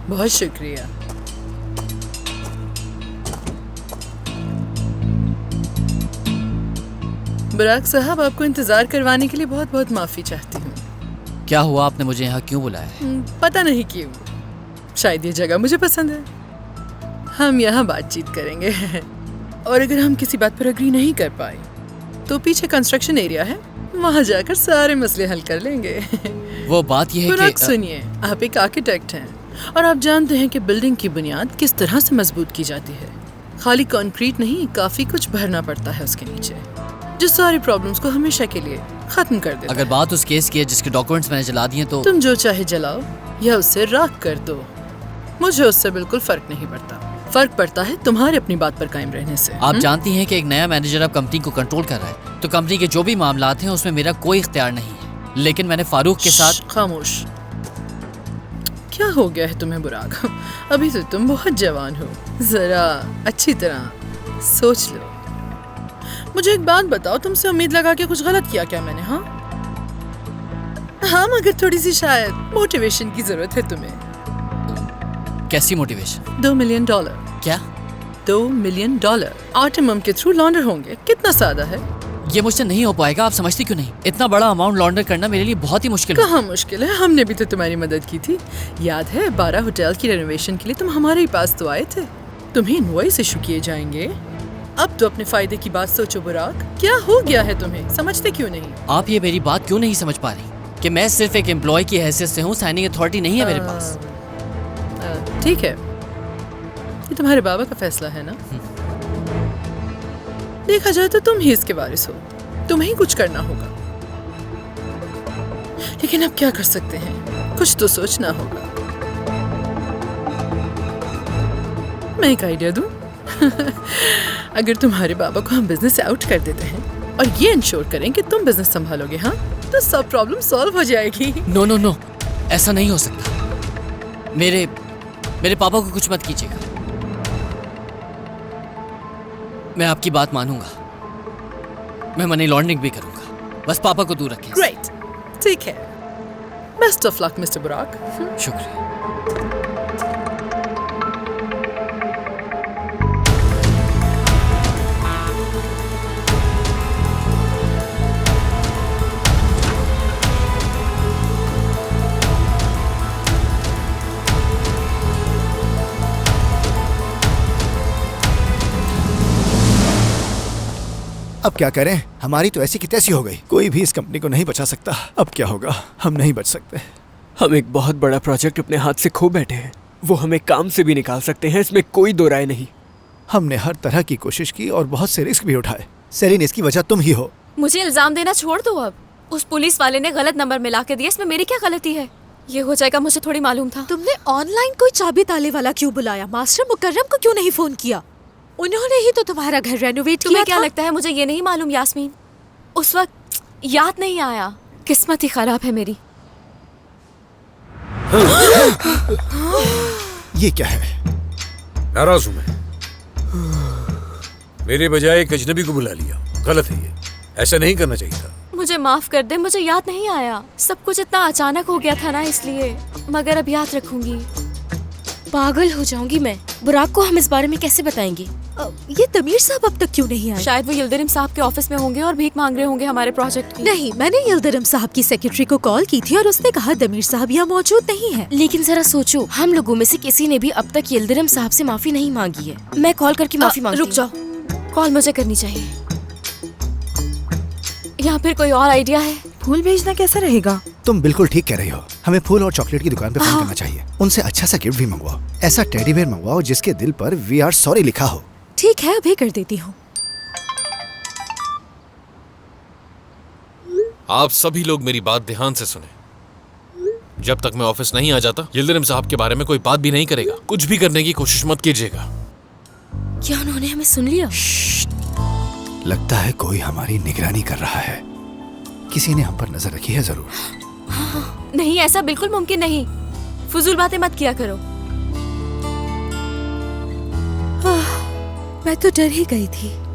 बहुत शुक्रिया। बुराक साहब, आपको इंतजार करवाने के लिए बहुत बहुत माफी चाहती हूँ। क्या हुआ, आपने मुझे यहाँ क्यों बुलाया? पता नहीं क्यों, शायद ये जगह मुझे पसंद है। हम यहाँ बातचीत करेंगे और अगर हम किसी बात पर अग्री नहीं कर पाए तो पीछे कंस्ट्रक्शन एरिया है, वहाँ जाकर सारे मसले हल कर लेंगे। वो बात यह है बुराक कि सुनिए, आप एक आर्किटेक्ट हैं और आप जानते हैं कि बिल्डिंग की बुनियाद किस तरह से मजबूत की जाती है। खाली कंक्रीट नहीं, काफी कुछ भरना पड़ता है उसके नीचे, जो सारी प्रॉब्लम्स को हमेशा के लिए खत्म कर देता अगर बात उस केस की है जिसके डॉक्यूमेंट्स मैंने जला दिए तो तुम जो चाहे जलाओ या उससे राख कर दो, मुझे उससे बिल्कुल फर्क नहीं पड़ता। फर्क पड़ता है तुम्हारे अपनी बात पर कायम रहने से। आप जानती हैं कि एक नया मैनेजर अब कंपनी को कंट्रोल कर रहा है, तो कंपनी के जो भी मामलात हैं उसमें मेरा कोई इख्तियार नहीं है। लेकिन मैंने फारूक के साथ। खामोश। क्या हो गया है तुम्हें बुराक? अभी तो तुम बहुत जवान हो, जरा अच्छी तरह सोच लो। मुझे एक बात बताओ, तुमसे उम्मीद लगा के कुछ गलत किया क्या मैंने? हाँ, मगर थोड़ी सी शायद मोटिवेशन की जरूरत है तुम्हें। कैसी मोटिवेशन? $2 मिलियन। क्या? $2 मिलियन आर्टिमम के थ्रू लॉन्डर होंगे। कितना सादा है। ये मुझसे नहीं हो पाएगा, आप समझती क्यों नहीं? इतना बड़ा अमाउंट लॉन्डर करना मेरे लिए बहुत ही मुश्किल है। कहाँ मुश्किल है, हमने भी तो तुम्हारी मदद की थी। याद है 12 होटल की रेनोवेशन के लिए तुम हमारे ही पास तो आए थे। तुम्हें इनवॉइस इशू किए जाएंगे। अब तो अपने फायदे की बात सोचो बुराक, क्या हो गया है तुम्हें? समझते क्यों नहीं? आप ये मेरी बात क्यों नहीं समझ पा रही कि मैं सिर्फ एक एम्प्लॉय की हैसियत से हूँ, साइनिंग अथॉरिटी नहीं है मेरे पास। ठीक है, ये तुम्हारे बाबा का फैसला है ना। देखा जाए तो तुम ही इसके वारिस हो, तुम्हें ही कुछ करना होगा। लेकिन अब क्या कर सकते हैं, कुछ तो सोचना होगा। मैं एक आइडिया दूं? अगर तुम्हारे बाबा को हम बिजनेस से आउट कर देते हैं और ये इंश्योर करें कि तुम बिजनेस संभालोगे, हाँ, तो सब प्रॉब्लम सॉल्व हो जाएगी। नो नो नो, ऐसा नहीं हो सकता। मेरे पापा को कुछ मत कीजिएगा। मैं आपकी बात मानूंगा, मैं मनी लॉन्ड्रिंग भी करूंगा, बस पापा को दूर रखें। ग्रेट, ठीक है। बेस्ट ऑफ लक मिस्टर बुराक। शुक्रिया। अब क्या करें, हमारी तो ऐसी की तैसी हो गई। कोई भी इस कंपनी को नहीं बचा सकता। अब क्या होगा, हम नहीं बच सकते। हम एक बहुत बड़ा प्रोजेक्ट अपने हाथ से खो बैठे हैं। वो हमें काम से भी निकाल सकते हैं, इसमें कोई दो राय नहीं। हमने हर तरह की कोशिश की और बहुत से रिस्क भी उठाए। सेलिन, इसकी वजह तुम ही हो। मुझे इल्जाम देना छोड़ दो अब। उस पुलिस वाले ने गलत नंबर मिला के दिया, इसमें मेरी क्या गलती है? ये हो जाएगा मुझे थोड़ी मालूम था। तुमने ऑनलाइन कोई चाबी ताले वाला क्यों बुलाया? मास्टर मुकर्रम को क्यों नहीं फोन किया? उन्होंने ही तो तुम्हारा घर रेनोवेट किया। तुम्हें क्या लगता है मुझे ये नहीं मालूम यास्मीन? उस वक्त याद नहीं आया। किस्मत ही खराब है मेरी। ये क्या है? नाराज हूं मैं। मेरे बजाय एक अजनबी को बुला लिया, गलत है ये। ऐसा नहीं करना चाहिए था। मुझे माफ कर दे, मुझे याद नहीं आया। सब कुछ इतना अचानक हो गया था ना, इसलिए। मगर अब याद रखूंगी। पागल हो जाऊंगी मैं। बुराक को हम इस बारे में कैसे बताएंगे? ये तमीर साहब अब तक क्यों नहीं आए? शायद वो यिल्दिरिम साहब के ऑफिस में होंगे और भीख मांग रहे होंगे हमारे प्रोजेक्ट की। नहीं, मैंने यिल्दिरिम साहब की सेक्रेटरी को कॉल की थी और उसने कहा तमीर साहब यहाँ मौजूद नहीं है। लेकिन जरा सोचो, हम लोगों में से किसी ने भी अब तक यिल्दिरिम साहब से माफी नहीं मांगी है। मैं कॉल करके माफी मांगती हूँ। रुक जाओ, कॉल मुझे करनी चाहिए। या फिर कोई और आइडिया है? फूल भेजना कैसा रहेगा? तुम बिल्कुल ठीक कह रही हो। हमें फूल और चॉकलेट की दुकान पे फोन करना चाहिए। उनसे अच्छा सा गिफ्ट भी मंगवाओ। ऐसा टेडी बेयर मंगवाओ जिसके दिल पर वी आर सॉरी लिखा हो। ठीक है, अभी कर देती हूँ। आप सभी लोग मेरी बात ध्यान से सुने। जब तक मैं ऑफिस नहीं आ जाता, यिल्दिरिम साहब के बारे में कोई बात भी नहीं करेगा। कुछ भी करने की कोशिश मत कीजिएगा। क्या उन्होंने हमें सुन लिया? लगता है कोई हमारी निगरानी कर रहा है। किसी ने हम पर नजर रखी है जरूर। नहीं, ऐसा बिल्कुल मुमकिन नहीं। फजूल बातें मत किया करो। मैं तो डर ही गई थी।